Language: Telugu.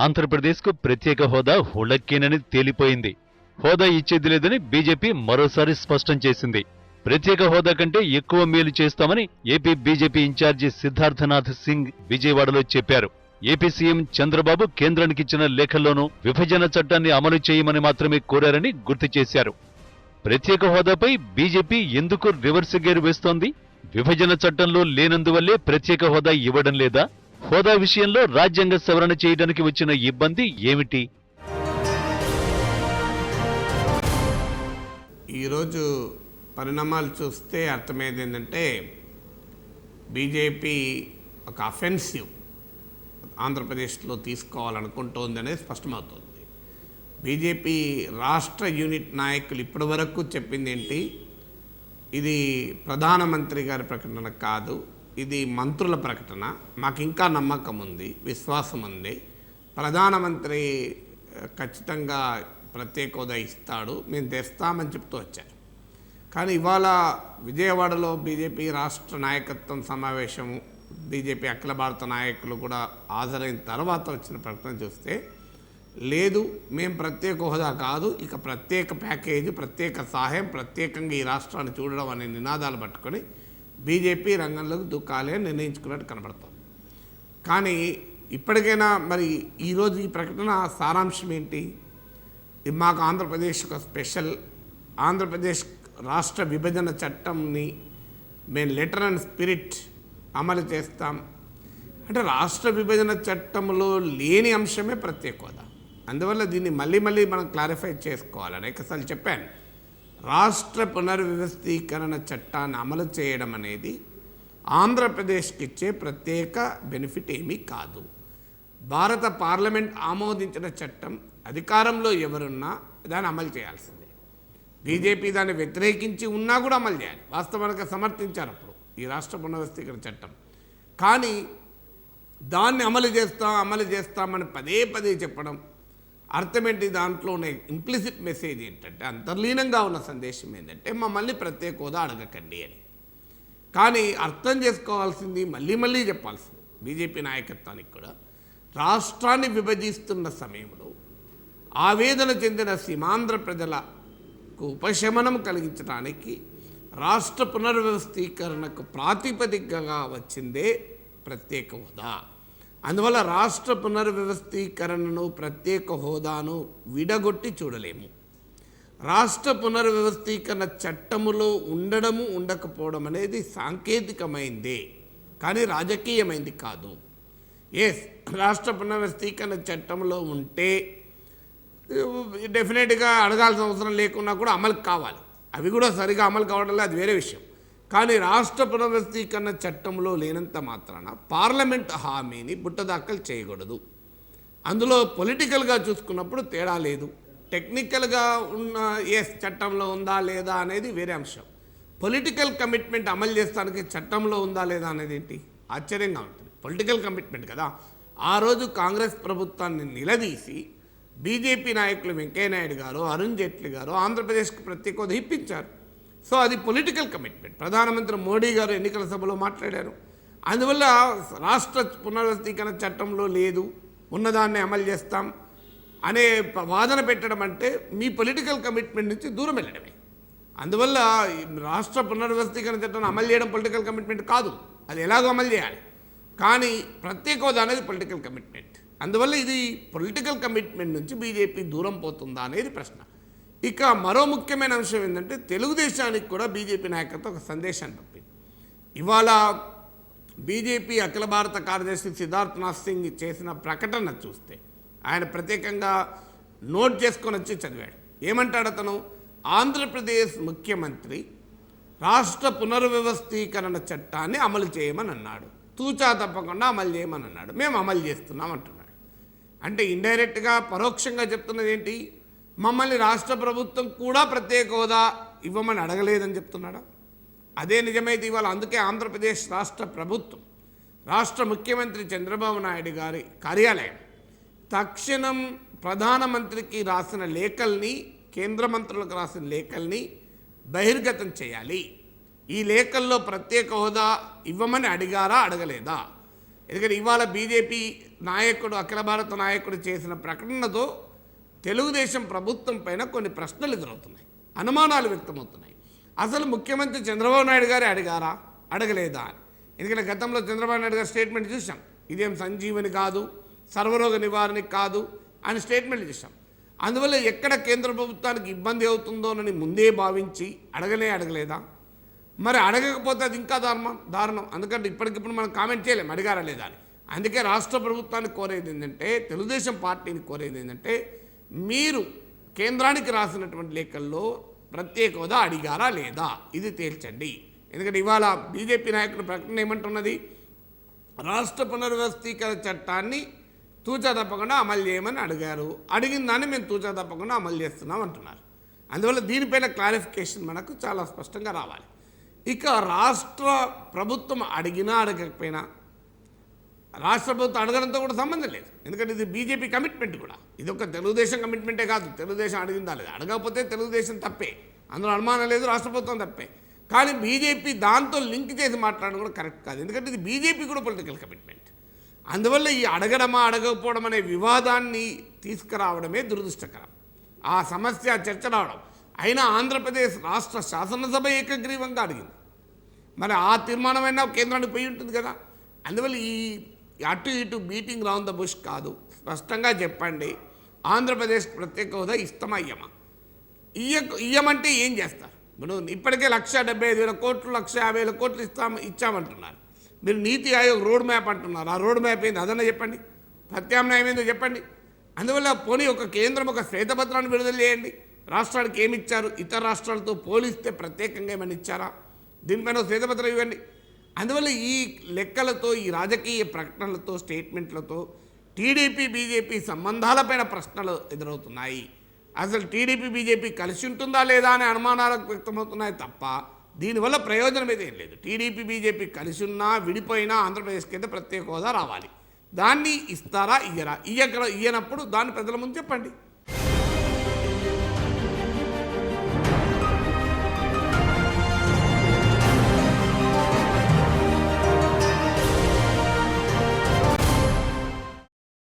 ఆంధ్రప్రదేశ్కు ప్రత్యేక హోదా హుళక్కేనని తేలిపోయింది. హోదా ఇచ్చేది లేదని బీజేపీ మరోసారి స్పష్టం చేసింది. ప్రత్యేక హోదా కంటే ఎక్కువ మేలు చేస్తామని AP BJP incharge Siddharthnath Singh విజయవాడలో చెప్పారు. ఏపీ సీఎం చంద్రబాబు కేంద్రానికిచ్చిన లేఖల్లోనూ విభజన చట్టాన్ని అమలు చేయమని మాత్రమే కోరారని గుర్తు చేశారు. ప్రత్యేక హోదాపై బీజేపీ ఎందుకు రివర్స్ గేరు వేస్తోంది? విభజన చట్టంలో లేనందువల్లే ప్రత్యేక హోదా ఇవ్వడం లేదా? హోదా విషయంలో రాజ్యాంగ సవరణ చేయడానికి వచ్చిన ఇబ్బంది ఏమిటి? ఈరోజు పరిణామాలు చూస్తే అర్థమయ్యేది ఏంటంటే బీజేపీ ఒక అఫెన్సివ్ ఆంధ్రప్రదేశ్లో తీసుకోవాలనుకుంటోంది అనేది స్పష్టమవుతోంది. బీజేపీ రాష్ట్ర యూనిట్ నాయకులు ఇప్పటి వరకు చెప్పింది ఏంటి? ఇది ప్రధానమంత్రి గారి ప్రకటన కాదు, ఇది మంత్రుల ప్రకటన. మాకు ఇంకా నమ్మకం ఉంది, విశ్వాసం ఉంది, ప్రధానమంత్రి ఖచ్చితంగా ప్రత్యేక హోదా ఇస్తాడు, మేము తెస్తామని చెప్తూ వచ్చారు. కానీ ఇవాళ విజయవాడలో బీజేపీ రాష్ట్ర నాయకత్వం సమావేశము, బీజేపీ అఖిల భారత నాయకులు కూడా హాజరైన తర్వాత వచ్చిన ప్రకటన చూస్తే లేదు, మేము ప్రత్యేక హోదా కాదు, ఇక ప్రత్యేక ప్యాకేజీ, ప్రత్యేక సహాయం, ప్రత్యేకంగా ఈ రాష్ట్రాన్ని చూడడం అనే నినాదాలు పట్టుకొని బీజేపీ రంగంలోకి దూకాలి అని నిర్ణయించుకున్నట్టు కనబడుతుంది. కానీ ఇప్పటికైనా మరి ఈరోజు ఈ ప్రకటన సారాంశం ఏంటి? మాకు ఆంధ్రప్రదేశ్ ఒక స్పెషల్, ఆంధ్రప్రదేశ్ రాష్ట్ర విభజన చట్టంని మేము లెటర్ అండ్ స్పిరిట్ అమలు చేస్తాం అంటే రాష్ట్ర విభజన చట్టంలో లేని అంశమే ప్రత్యేక హోదా. అందువల్ల దీన్ని మళ్ళీ మనం క్లారిఫై చేసుకోవాలి. అనేకసార్లు చెప్పాను, రాష్ట్ర పునర్వ్యవస్థీకరణ చట్టాన్ని అమలు చేయడం అనేది ఆంధ్రప్రదేశ్కి ఇచ్చే ప్రత్యేక బెనిఫిట్ ఏమీ కాదు. భారత పార్లమెంట్ ఆమోదించిన చట్టం, అధికారంలో ఎవరున్నా దాన్ని అమలు చేయాల్సిందే. బీజేపీ దాన్ని వ్యతిరేకించి ఉన్నా కూడా అమలు చేయాలి. వాస్తవానికి సమర్థించారు అప్పుడు ఈ రాష్ట్ర పునర్వ్యవస్థీకరణ చట్టం. కానీ దాన్ని అమలు చేస్తామని పదే చెప్పడం అర్థమేంటి? దాంట్లో ఉన్న ఇంప్లిసిట్ మెసేజ్ ఏంటంటే, అంతర్లీనంగా ఉన్న సందేశం ఏంటంటే మమ్మల్ని ప్రత్యేక హోదా అడగకండి అని. కానీ అర్థం చేసుకోవాల్సింది, మళ్ళీ చెప్పాల్సింది బీజేపీ నాయకత్వానికి కూడా, రాష్ట్రాన్ని విభజిస్తున్న సమయంలో ఆవేదన చెందిన సీమాంధ్ర ప్రజలకు ఉపశమనం కలిగించడానికి రాష్ట్ర పునర్వ్యవస్థీకరణకు ప్రాతిపదికగా వచ్చిందే ప్రత్యేక హోదా. అందువల్ల రాష్ట్ర పునర్వ్యవస్థీకరణను, ప్రత్యేక హోదాను విడగొట్టి చూడలేము. రాష్ట్ర పునర్వ్యవస్థీకరణ చట్టములో ఉండడము ఉండకపోవడం అనేది సాంకేతికమైందే కానీ రాజకీయమైంది కాదు. రాష్ట్ర పునర్వ్యవస్థీకరణ చట్టంలో ఉంటే డెఫినెట్గా అడగాల్సిన అవసరం లేకున్నా కూడా అమలు కావాలి. అవి కూడా సరిగా అమలు కావడం అది వేరే విషయం. కానీ రాష్ట్ర పునర్వ్యవస్థీకరణ చట్టంలో లేనంత మాత్రాన పార్లమెంట్ హామీని బుట్టదాఖలు చేయకూడదు. అందులో పొలిటికల్గా చూసుకున్నప్పుడు తేడా లేదు. టెక్నికల్గా ఉన్న చట్టంలో ఉందా లేదా అనేది వేరే అంశం. పొలిటికల్ కమిట్మెంట్ అమలు చేస్తానికి చట్టంలో ఉందా లేదా అనేది ఏంటి? ఆశ్చర్యంగా ఉంటుంది. పొలిటికల్ కమిట్మెంట్ కదా. ఆ రోజు కాంగ్రెస్ ప్రభుత్వాన్ని నిలదీసి బీజేపీ నాయకులు వెంకయ్యనాయుడు గారు, అరుణ్ జైట్లీ గారు ఆంధ్రప్రదేశ్కు ప్రత్యేక హోదా ఇప్పించారు. సో అది పొలిటికల్ కమిట్మెంట్. ప్రధానమంత్రి మోడీ గారు ఎన్నికల సభలో మాట్లాడారు. అందువల్ల రాష్ట్ర పునర్వ్యవస్థీకరణ చట్టంలో లేదు, ఉన్నదాన్ని అమలు చేస్తాం అనే వాదన పెట్టడం అంటే మీ పొలిటికల్ కమిట్మెంట్ నుంచి దూరం వెళ్ళడమే. అందువల్ల రాష్ట్ర పునర్వ్యవస్థీకరణ చట్టాన్ని అమలు చేయడం పొలిటికల్ కమిట్మెంట్ కాదు, అది ఎలాగో అమలు చేయాలి. కానీ ప్రత్యేక హోదా అనేది పొలిటికల్ కమిట్మెంట్. అందువల్ల ఇది పొలిటికల్ కమిట్మెంట్ నుంచి బీజేపీ దూరం పోతుందా అనేది ప్రశ్న. ఇక మరో ముఖ్యమైన అంశం ఏంటంటే, తెలుగుదేశానికి కూడా బీజేపీ నాయకత్వం ఒక సందేశాన్ని పంపింది. ఇవాళ బీజేపీ అఖిల భారత కార్యదర్శి సిద్ధార్థనాథ్ సింగ్ చేసిన ప్రకటన చూస్తే ఆయన ప్రత్యేకంగా నోట్ చేసుకొని వచ్చి చదివాడు. ఏమంటాడు అతను? ఆంధ్రప్రదేశ్ ముఖ్యమంత్రి రాష్ట్ర పునర్వ్యవస్థీకరణ చట్టాన్ని అమలు చేయమని అన్నాడు, తూచా తప్పకుండా అమలు చేయమని అన్నాడు, మేము అమలు చేస్తున్నాం అంటున్నాడు. అంటే ఇండైరెక్ట్గా పరోక్షంగా చెప్తున్నది ఏంటి? మమ్మల్ని రాష్ట్ర ప్రభుత్వం కూడా ప్రత్యేక హోదా ఇవ్వమని అడగలేదని చెప్తున్నాడా? అదే నిజమైతే ఇవాళ అందుకే ఆంధ్రప్రదేశ్ రాష్ట్ర ప్రభుత్వం, రాష్ట్ర ముఖ్యమంత్రి చంద్రబాబు నాయుడు గారి కార్యాలయం తక్షణం ప్రధానమంత్రికి రాసిన లేఖల్ని, కేంద్ర మంత్రులకు రాసిన లేఖల్ని బహిర్గతం చేయాలి. ఈ లేఖల్లో ప్రత్యేక హోదా ఇవ్వమని అడిగారా, అడగలేదా? ఎందుకంటే ఇవాళ బీజేపీ నాయకుడు అఖిల భారత నాయకుడు చేసిన ప్రకటనతో తెలుగుదేశం ప్రభుత్వం పైన కొన్ని ప్రశ్నలు ఎదురవుతున్నాయి, అనుమానాలు వ్యక్తమవుతున్నాయి. అసలు ముఖ్యమంత్రి చంద్రబాబు నాయుడు గారే అడిగారా, అడగలేదా అని. ఎందుకంటే గతంలో చంద్రబాబు నాయుడు గారి స్టేట్మెంట్ చూసాం, ఇదేం సంజీవని కాదు, సర్వరోగ నివారణకి కాదు అని స్టేట్మెంట్ చూసాం. అందువల్ల ఎక్కడ కేంద్ర ప్రభుత్వానికి ఇబ్బంది అవుతుందోనని ముందే భావించి అడగలేదా? మరి అడగకపోతే అది ఇంకా దారుణం. అందుకంటే ఇప్పటికిప్పుడు మనం కామెంట్ చేయలేం అడిగారా లేదా అని. అందుకే రాష్ట్ర ప్రభుత్వాన్ని కోరేది ఏంటంటే, తెలుగుదేశం పార్టీని కోరేది ఏంటంటే, మీరు కేంద్రానికి రాసినటువంటి లేఖల్లో ప్రత్యేక హోదా అడిగారా లేదా ఇది తేల్చండి. ఎందుకంటే ఇవాళ బీజేపీ నాయకుల ప్రకటన ఏమంటున్నది, రాష్ట్ర పునర్వ్యవస్థీకరణ చట్టాన్ని తూచా తప్పకుండా అమలు చేయమని అడిగారు, అడిగిన దాన్ని మేము తూచా తప్పకుండా అమలు చేస్తున్నాం అంటున్నారు. అందువల్ల దీనిపైన క్లారిఫికేషన్ మనకు చాలా స్పష్టంగా రావాలి. ఇక రాష్ట్ర ప్రభుత్వం అడిగినా అడగకపోయినా, రాష్ట్ర ప్రభుత్వం అడగడంతో కూడా సంబంధం లేదు. ఎందుకంటే ఇది బీజేపీ కమిట్మెంట్ కూడా, ఇది ఒక తెలుగుదేశం కమిట్మెంటే కాదు. తెలుగుదేశం అడిగిందా లేదు, అడగకపోతే తెలుగుదేశం తప్పే, అందులో అనుమానం లేదు, రాష్ట్ర ప్రభుత్వం తప్పే. కానీ బీజేపీ దాంతో లింక్ చేసి మాట్లాడడం కూడా కరెక్ట్ కాదు. ఎందుకంటే ఇది బీజేపీ కూడా పొలిటికల్ కమిట్మెంట్. అందువల్ల ఈ అడగడమా అడగకపోవడం అనే వివాదాన్ని తీసుకురావడమే దురదృష్టకరం. ఆ సమస్య చర్చ రావడం అయినా ఆంధ్రప్రదేశ్ రాష్ట్ర శాసనసభ ఏకగ్రీవంగా అడిగింది. మరి ఆ తీర్మానమైనా కేంద్రానికి పోయి ఉంటుంది కదా. అందువల్ల ఈ అటు ఇటు బీటింగ్ రౌండ్ ద బుష్ కాదు, స్పష్టంగా చెప్పండి, ఆంధ్రప్రదేశ్ ప్రత్యేక హోదా ఇష్టమయ్యమా? ఇయ్యమంటే ఏం చేస్తారు? ఇప్పుడు ఇప్పటికే 1,75,000 కోట్లు 1,50,000 కోట్లు ఇచ్చామంటున్నారు. మీరు నీతి ఆయోగ్ రోడ్ మ్యాప్ అంటున్నారు. ఆ రోడ్ మ్యాప్ ఏంది అదన్నా చెప్పండి, ప్రత్యామ్నాయం ఏందో చెప్పండి. అందువల్ల పోనీ ఒక కేంద్రం ఒక శ్వేతపత్రాన్ని విడుదల చేయండి, రాష్ట్రానికి ఏమి ఇచ్చారు, ఇతర రాష్ట్రాలతో పోలిస్తే ప్రత్యేకంగా ఏమైనా ఇచ్చారా, దీనిపైన శ్వేతపత్రం ఇవ్వండి. అందువల్ల ఈ లెక్కలతో, ఈ రాజకీయ ప్రకటనలతో, స్టేట్మెంట్లతో టీడీపీ బీజేపీ సంబంధాలపైన ప్రశ్నలు ఎదురవుతున్నాయి. అసలు టీడీపీ బీజేపీ కలిసి ఉంటుందా లేదా అనే అనుమానాలకు వ్యక్తమవుతున్నాయి తప్ప దీనివల్ల ప్రయోజనం ఏదేం లేదు. టీడీపీ బీజేపీ కలిసి ఉన్నా విడిపోయినా ఆంధ్రప్రదేశ్కి అయితే ప్రత్యేక హోదా రావాలి. దాన్ని ఇస్తారా ఇయ్యరా? ఇయ్యనప్పుడు దాన్ని ప్రజల ముందు చెప్పండి.